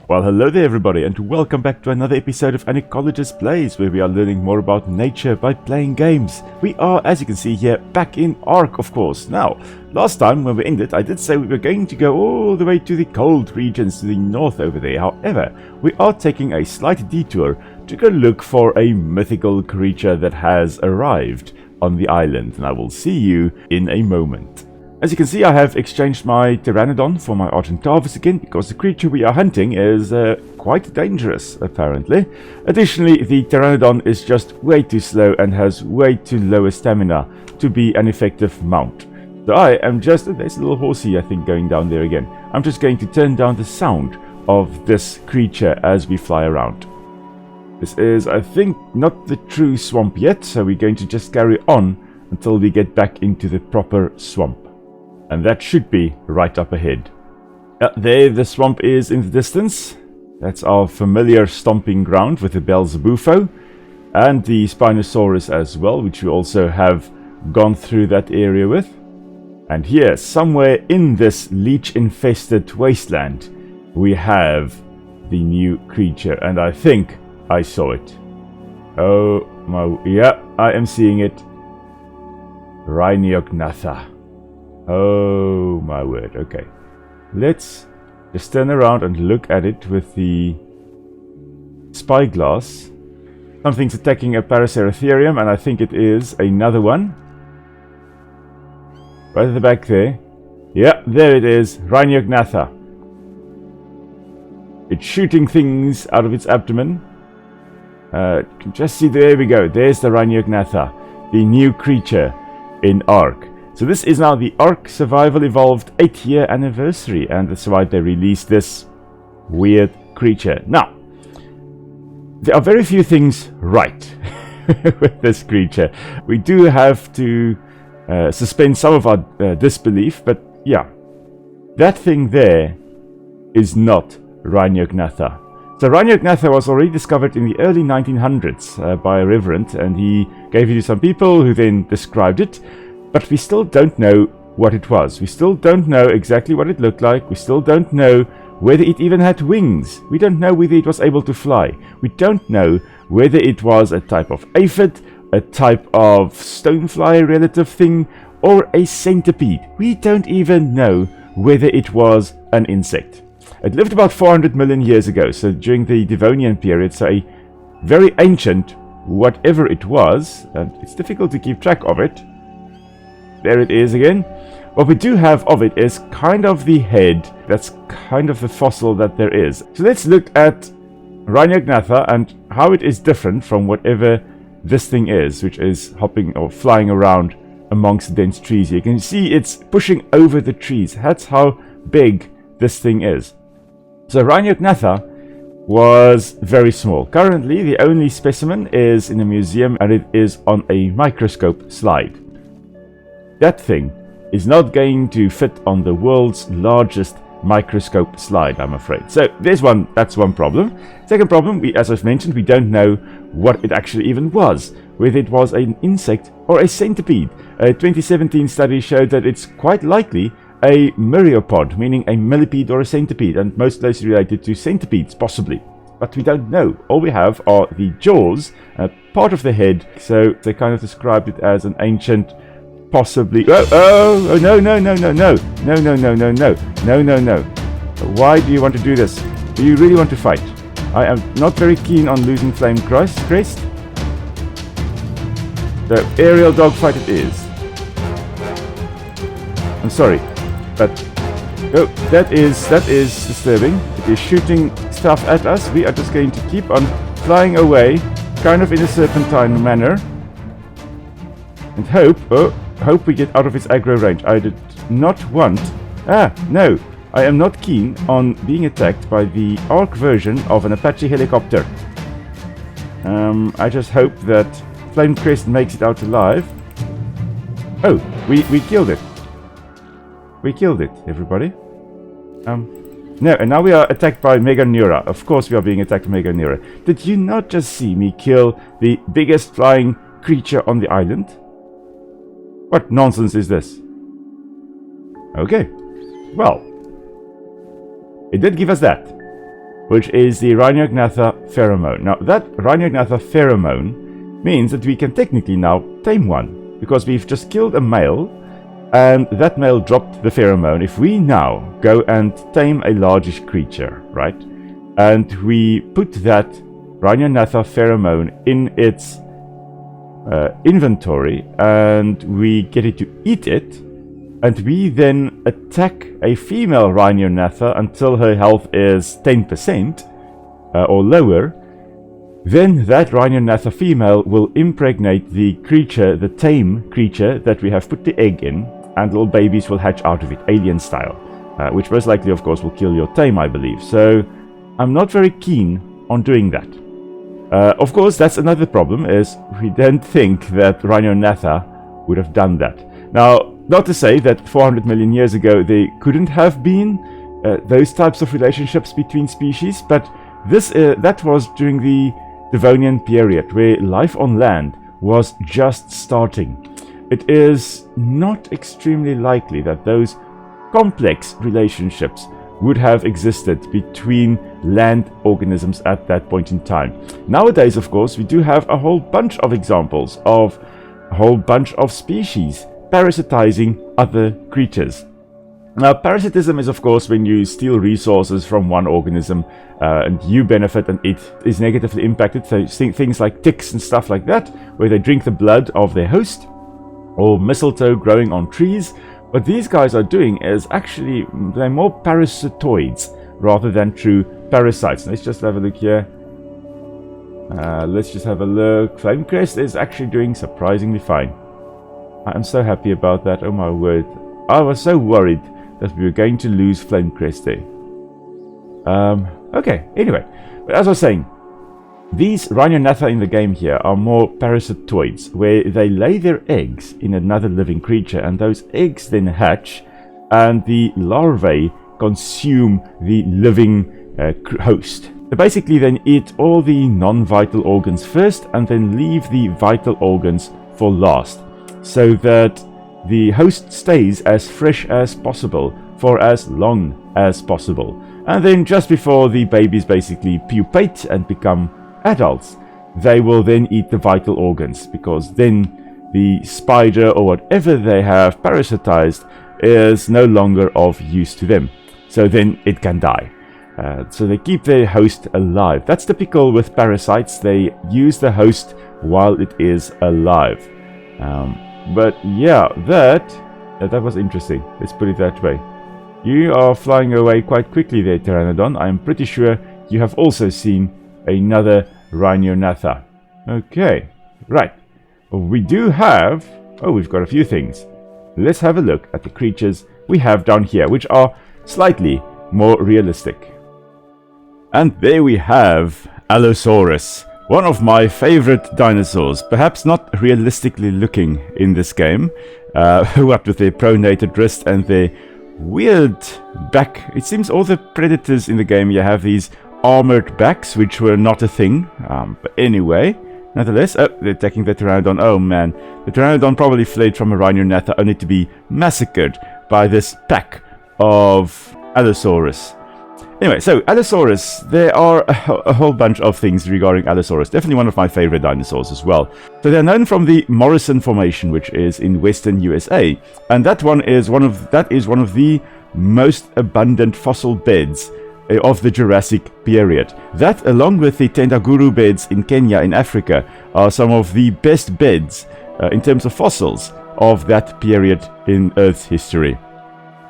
Well, hello there everybody, and welcome back to another episode of An Ecologist Plays, where we are learning more about nature by playing games. We are, as you can see here, back in Ark, of course. Now, last time when we ended, I did say we were going to go all the way to the cold regions to the north over there. However, we are taking a slight detour to go look for a mythical creature that has arrived on the island, and I will see you in a moment. As you can see, I have exchanged my Pteranodon for my Argentavis again, because the creature we are hunting is quite dangerous, apparently. Additionally, the Pteranodon is just way too slow and has way too low a stamina to be an effective mount. So I am just... there's a little horsey, I think, going down there again. I'm just going to turn down the sound of this creature as we fly around. This is, I think, not the true swamp yet, so we're going to just carry on until we get back into the proper swamp. And that should be right up ahead. There the swamp is in the distance. That's our familiar stomping ground with the Belzebufo. And the Spinosaurus as well, which we also have gone through that area with. And here, somewhere in this leech-infested wasteland, we have the new creature. And I think I saw it. Oh my... yeah, I am seeing it. Rhyniognatha. Oh my word, okay. Let's just turn around and look at it with the spyglass. Something's attacking a Paraceratherium, and I think it is another one. Right at the back there. Yeah, there it is, Rhyniognatha. It's shooting things out of its abdomen. Just see, there we go. There's the Rhyniognatha, the new creature in Ark. So this is now the Ark Survival Evolved 8-year anniversary, and that's why they released this weird creature. Now, there are very few things right with this creature. We do have to suspend some of our disbelief, but yeah, that thing there is not Rhyniognatha. So Rhyniognatha was already discovered in the early 1900s by a reverend, and he gave it to some people who then described it. But we still don't know what it was. We still don't know exactly what it looked like. We still don't know whether it even had wings. We don't know whether it was able to fly. We don't know whether it was a type of aphid, a type of stonefly relative thing, or a centipede. We don't even know whether it was an insect. It lived about 400 million years ago, so during the Devonian period, so a very ancient whatever it was, and it's difficult to keep track of it. There it is again. What we do have of it is kind of the head. That's kind of the fossil that there is. So let's look at Rhyniognatha and how it is different from whatever this thing is, which is hopping or flying around amongst the dense trees. You can see it's pushing over the trees. That's how big this thing is. So Rhyniognatha was very small. Currently, the only specimen is in a museum, and it is on a microscope slide. That thing is not going to fit on the world's largest microscope slide, I'm afraid. So that's one problem. Second problem, as I've mentioned, we don't know what it actually even was, whether it was an insect or a centipede. A 2017 study showed that it's quite likely a myriapod, meaning a millipede or a centipede, and most closely related to centipedes, possibly. But we don't know. All we have are the jaws, part of the head, so they kind of described it as an ancient... possibly... Oh, no. Why do you want to do this? Do you really want to fight? I am not very keen on losing Flame Crest. The aerial dogfight it is. I'm sorry, but... oh, that is disturbing. It is shooting stuff at us. We are just going to keep on flying away, kind of in a serpentine manner. And hope we get out of its aggro range. I did not want... no. I am not keen on being attacked by the Ark version of an Apache helicopter. I just hope that Flamecrest makes it out alive. Oh, we killed it. We killed it, everybody. No, and now we are attacked by Meganeura. Of course we are being attacked by Meganeura. Did you not just see me kill the biggest flying creature on the island? What nonsense is this? Okay. Well, it did give us that. which is the Rhyniognatha pheromone. Now, that Rhyniognatha pheromone means that we can technically now tame one, because we've just killed a male, and that male dropped the pheromone. If we now go and tame a largish creature, right, and we put that Rhyniognatha pheromone in its inventory, and we get it to eat it, and we then attack a female Rhyniognatha until her health is 10% or lower, then that Rhyniognatha female will impregnate the creature, the tame creature that we have put the egg in, and little babies will hatch out of it, alien style, which most likely, of course, will kill your tame, I believe. So I'm not very keen on doing that. Of course, that's another problem, is we don't think that Rhyniognatha would have done that. Now, not to say that 400 million years ago there couldn't have been those types of relationships between species, but that was during the Devonian period, where life on land was just starting. It is not extremely likely that those complex relationships would have existed between land organisms at that point in time. Nowadays, of course, we do have a whole bunch of examples of a whole bunch of species parasitizing other creatures. Now, parasitism is, of course, when you steal resources from one organism and you benefit and it is negatively impacted. So things like ticks and stuff like that, where they drink the blood of their host, or mistletoe growing on trees. What these guys are doing is actually, they're more parasitoids rather than true parasites. Let's just have a look here. Let's just have a look. Flamecrest is actually doing surprisingly fine. I'm so happy about that. Oh my word. I was so worried that we were going to lose Flamecrest there. Okay, anyway. But as I was saying, these Rhyniognatha in the game here are more parasitoids, where they lay their eggs in another living creature, and those eggs then hatch, and the larvae consume the living host. They basically then eat all the non-vital organs first, and then leave the vital organs for last, so that the host stays as fresh as possible for as long as possible. And then just before the babies basically pupate and become adults, they will then eat the vital organs, because then the spider or whatever they have parasitized is no longer of use to them. So then it can die. So they keep their host alive. That's typical with parasites. They use the host while it is alive. But yeah, that was interesting. Let's put it that way. You are flying away quite quickly there, Pteranodon. I'm pretty sure you have also seen another Rhyniognatha. Okay, right. We do have... Oh, we've got a few things. Let's have a look at the creatures we have down here, which are slightly more realistic. And there we have Allosaurus, one of my favorite dinosaurs, perhaps not realistically looking in this game, what with their pronated wrist and their weird back. It seems all the predators in the game you have these armored backs, which were not a thing, but anyway, nonetheless. Oh, they're attacking the Pteranodon. Oh man, the Pteranodon probably fled from a Rhyniognatha only to be massacred by this pack of Allosaurus. Anyway, so Allosaurus, there are a whole bunch of things regarding Allosaurus. Definitely one of my favorite dinosaurs as well. So they're known from the Morrison Formation, which is in western USA, and that is one of the most abundant fossil beds of the Jurassic period. That, along with the Tendaguru beds in Kenya in Africa, are some of the best beds in terms of fossils of that period in Earth's history.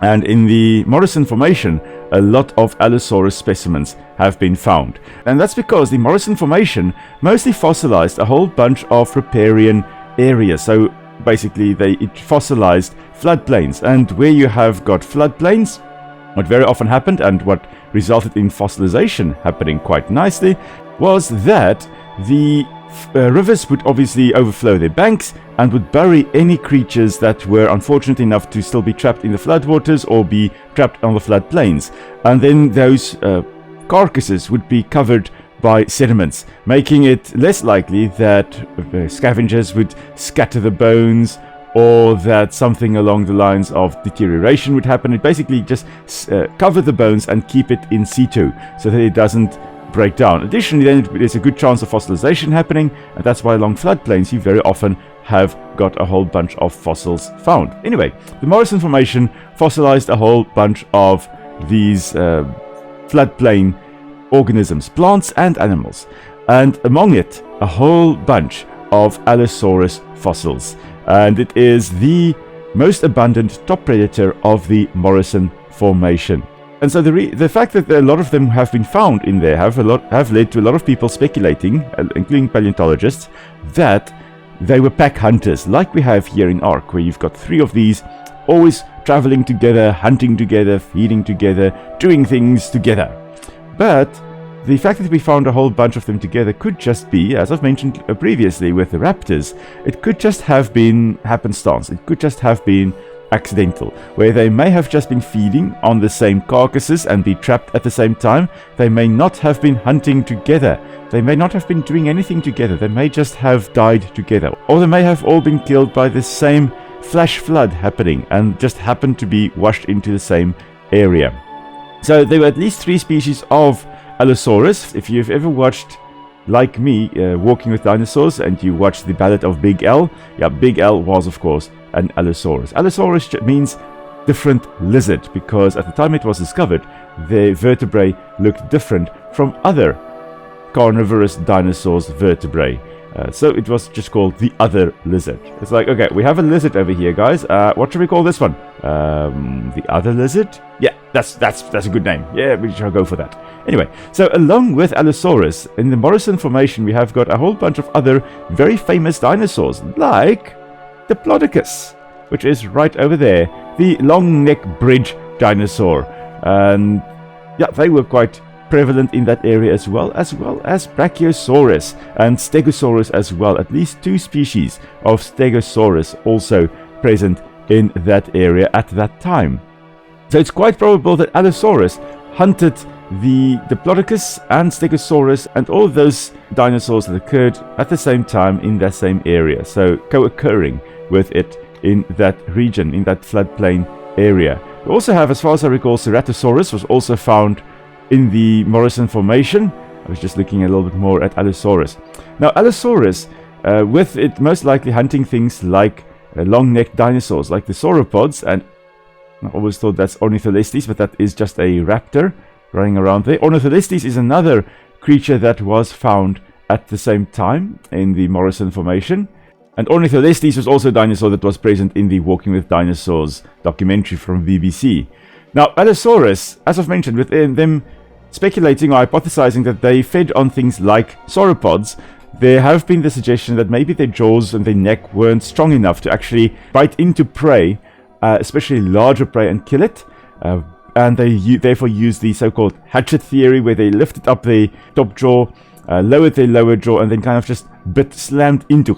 And in the Morrison Formation, a lot of Allosaurus specimens have been found. And that's because the Morrison Formation mostly fossilized a whole bunch of riparian areas. So basically it fossilized floodplains. And where you have got floodplains, what very often happened and what resulted in fossilization happening quite nicely was that the rivers would obviously overflow their banks and would bury any creatures that were unfortunate enough to still be trapped in the floodwaters or be trapped on the floodplains. And then those carcasses would be covered by sediments, making it less likely that scavengers would scatter the bones or that something along the lines of deterioration would happen. It basically just cover the bones and keep it in situ so that it doesn't break down. Additionally, then there's a good chance of fossilization happening, and that's why along floodplains you very often have got a whole bunch of fossils found. Anyway, the Morrison Formation fossilized a whole bunch of these floodplain organisms, plants and animals, and among it a whole bunch of Allosaurus fossils, and it is the most abundant top predator of the Morrison Formation. And so the fact that a lot of them have been found in there have led to a lot of people speculating, including paleontologists, that they were pack hunters, like we have here in Ark, where you've got 3 of these always traveling together, hunting together, feeding together, doing things together. But the fact that we found a whole bunch of them together could just be, as I've mentioned previously with the raptors, it could just have been happenstance. It could just have been accidental, where they may have just been feeding on the same carcasses and be trapped at the same time. They may not have been hunting together. They may not have been doing anything together. They may just have died together. Or they may have all been killed by the same flash flood happening and just happened to be washed into the same area. So there were at least 3 species of Allosaurus. If you've ever watched, like me, Walking with Dinosaurs, and you watched the Ballad of Big L, yeah, Big L was of course an Allosaurus. Allosaurus means different lizard, because at the time it was discovered, the vertebrae looked different from other carnivorous dinosaurs' vertebrae. So it was just called the other lizard. It's like, okay, we have a lizard over here, guys. What should we call this one? The other lizard? Yeah, that's a good name. Yeah, we shall go for that. Anyway, so along with Allosaurus, in the Morrison Formation, we have got a whole bunch of other very famous dinosaurs, like Diplodocus, which is right over there, the long neck bridge dinosaur. And yeah, they were quite prevalent in that area as well as Brachiosaurus and Stegosaurus as well. At least 2 species of Stegosaurus also present in that area at that time. So it's quite probable that Allosaurus hunted the Diplodocus and Stegosaurus and all of those dinosaurs that occurred at the same time in that same area, so co-occurring with it in that region, in that floodplain area. We also have, as far as I recall, Ceratosaurus was also found in the Morrison Formation. I was just looking a little bit more at Allosaurus. Now, Allosaurus, with it most likely hunting things like long-necked dinosaurs, like the sauropods, and I always thought that's Ornitholestes, but that is just a raptor running around there. Ornitholestes is another creature that was found at the same time in the Morrison Formation. And Ornitholestes was also a dinosaur that was present in the Walking with Dinosaurs documentary from BBC. Now, Allosaurus, as I've mentioned, with them speculating or hypothesizing that they fed on things like sauropods, there have been the suggestion that maybe their jaws and their neck weren't strong enough to actually bite into prey, especially larger prey, and kill it. And they therefore use the so-called hatchet theory, where they lifted up their top jaw, lowered their lower jaw, and then kind of just slammed into,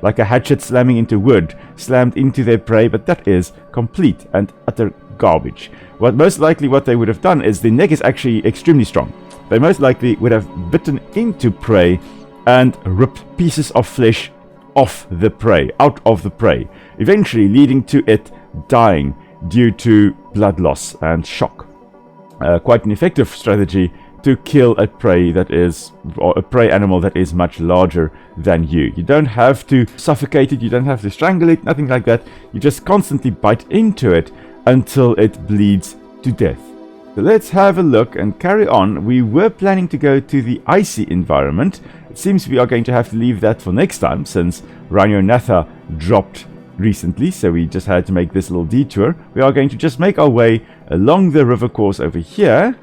like a hatchet slamming into wood, slammed into their prey. But that is complete and utter garbage. Most likely what they would have done is the neck is actually extremely strong. They most likely would have bitten into prey and ripped pieces of flesh off the prey, out of the prey, eventually leading to it dying due to blood loss and shock. Quite an effective strategy to kill a prey that is, or a prey animal that is much larger than you. You don't have to suffocate it, you don't have to strangle it, nothing like that. You just constantly bite into it until it bleeds to death. So let's have a look and carry on. We were planning to go to the icy environment. It seems we are going to have to leave that for next time, since Rhyniognatha dropped recently, so we just had to make this little detour. We are going to just make our way along the river course over here.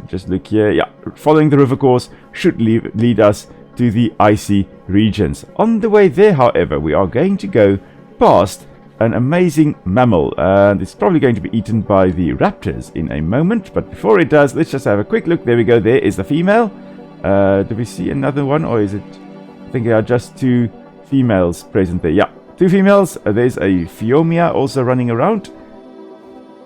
Just look here. Yeah, following the river course should lead us to the icy regions. On the way there, however, we are going to go past an amazing mammal, and it's probably going to be eaten by the raptors in a moment. But before it does, let's just have a quick look. There we go. There is the female. Do we see another one, or is it? I think there are just 2 females present there. Yeah, 2 females. There's a Phiomia also running around,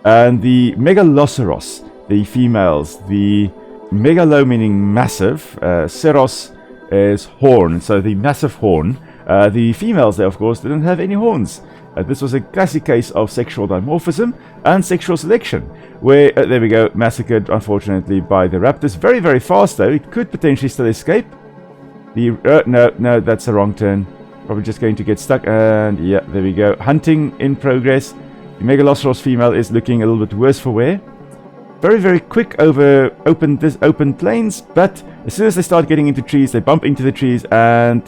and the Megaloceros, the females. The megalo meaning massive, ceros is horn, so the massive horn. The females there, of course, didn't have any horns. This was a classic case of sexual dimorphism and sexual selection, where, there we go, massacred, unfortunately, by the raptors. Very, very fast, though. It could potentially still escape. No, that's the wrong turn. Probably just going to get stuck, and yeah, there we go. Hunting in progress. The Megaloceros female is looking a little bit worse for wear. Very, very quick over open plains, but as soon as they start getting into trees, they bump into the trees, and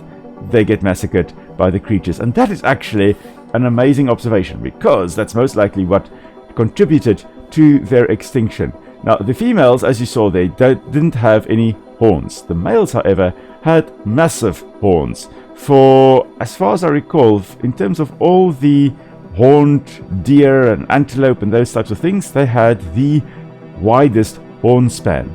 they get massacred by the creatures. And that is actually an amazing observation, because that's most likely what contributed to their extinction. Now, the females, as you saw, they didn't have any horns. The males, however, had massive horns. For, as far as I recall, in terms of all the horned deer and antelope and those types of things, they had the widest horn span,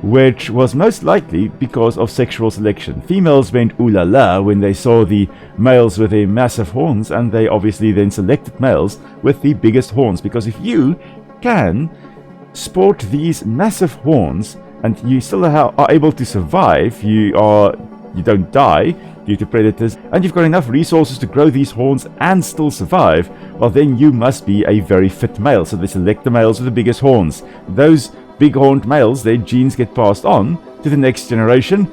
which was most likely because of sexual selection. Females went ooh la la when they saw the males with their massive horns, and they obviously then selected males with the biggest horns, because if you can sport these massive horns and you still are able to survive, you don't die due to predators, and you've got enough resources to grow these horns and still survive, well, then you must be a very fit male. So they select the males with the biggest horns. Those big horned males, their genes get passed on to the next generation,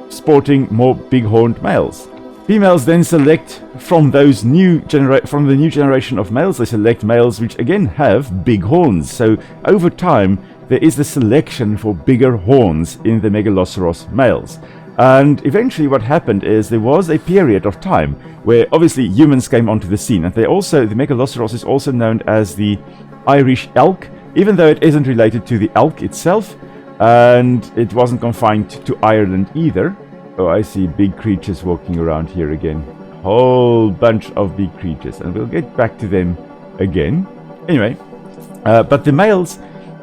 sporting more big horned males. Females then select from the new generation of males. They select males which again have big horns. So over time, there is the selection for bigger horns in the Megaloceros males. And eventually what happened is there was a period of time where obviously humans came onto the scene, and the Megaloceros is also known as the Irish elk, even though it isn't related to the elk itself, and it wasn't confined to Ireland either. Oh, I see big creatures walking around here again. Whole bunch of big creatures, and we'll get back to them again. Anyway, but the males,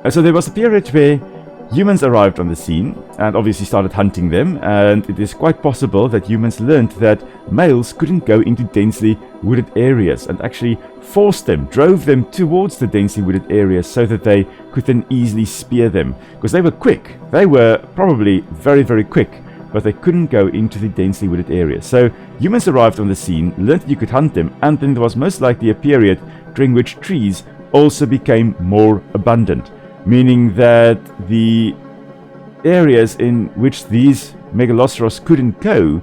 so there was a period where humans arrived on the scene and obviously started hunting them, and it is quite possible that humans learned that males couldn't go into densely wooded areas, and actually drove them towards the densely wooded areas so that they could then easily spear them, because they were quick. They were probably very, very quick, but they couldn't go into the densely wooded areas. So humans arrived on the scene, learned that you could hunt them, and then there was most likely a period during which trees also became more abundant, meaning that the areas in which these Megaloceros couldn't go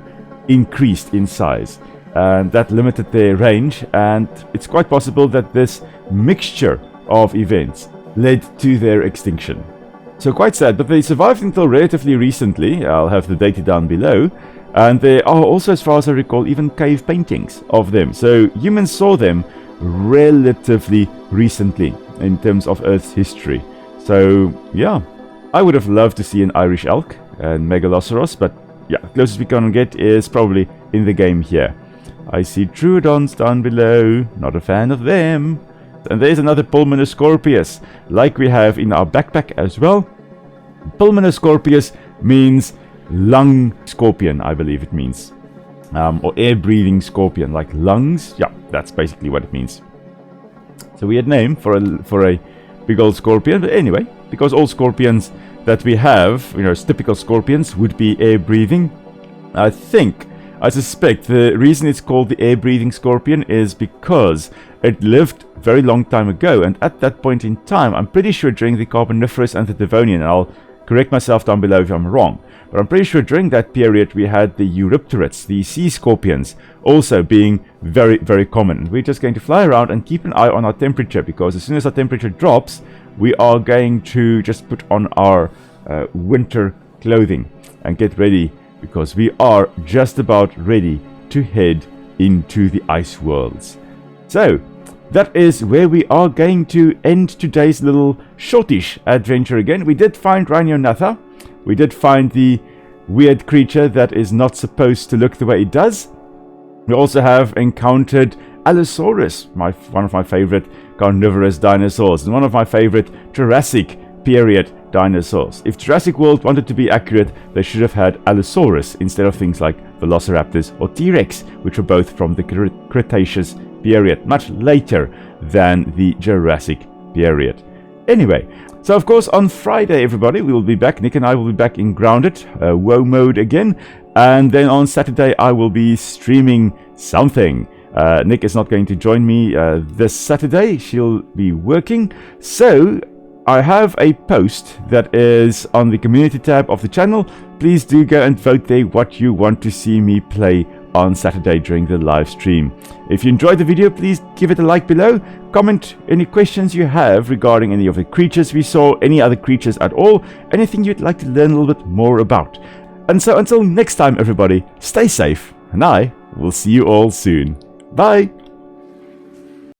increased in size, and that limited their range, and it's quite possible that this mixture of events led to their extinction. So quite sad, but they survived until relatively recently. I'll have the data down below, and there are also, as far as I recall, even cave paintings of them. So humans saw them relatively recently in terms of Earth's history. So yeah, I would have loved to see an Irish elk and Megaloceros, but yeah, closest we can get is probably in the game here. I see Troodons down below, not a fan of them. And there's another Pulmonoscorpius, like we have in our backpack as well. Pulmonoscorpius means lung scorpion, I believe it means. Or air-breathing scorpion, like lungs. Yeah, that's basically what it means. So weird name for a big old scorpion, but anyway, because all scorpions that we have, typical scorpions would be air-breathing. I suspect the reason it's called the air-breathing scorpion is because it lived very long time ago, and at that point in time, I'm pretty sure during the Carboniferous and the Devonian, and I'll correct myself down below if I'm wrong, but I'm pretty sure during that period we had the Eurypterids, the sea scorpions, also being very, very common. We're just going to fly around and keep an eye on our temperature, because as soon as our temperature drops, we are going to just put on our winter clothing and get ready, because we are just about ready to head into the ice worlds. So that is where we are going to end today's little shortish adventure again. We did find Rhyniognatha. We did find the weird creature that is not supposed to look the way it does. We also have encountered Allosaurus, one of my favorite carnivorous dinosaurs, and one of my favorite Jurassic period dinosaurs. If Jurassic World wanted to be accurate, they should have had Allosaurus instead of things like Velociraptors or T-Rex, which were both from the Cretaceous period, much later than the Jurassic period. Anyway, So of course on Friday, everybody, we will be back. Nick and I will be back in Grounded, WoW mode again. And then on Saturday, I will be streaming something. Nick is not going to join me this Saturday. She'll be working. So I have a post that is on the community tab of the channel. Please do go and vote there what you want to see me play on Saturday during the live stream. If you enjoyed the video, please give it a like below. Comment any questions you have regarding any of the creatures we saw, any other creatures at all, anything you'd like to learn a little bit more about. And so until next time, everybody, stay safe, and I will see you all soon. Bye!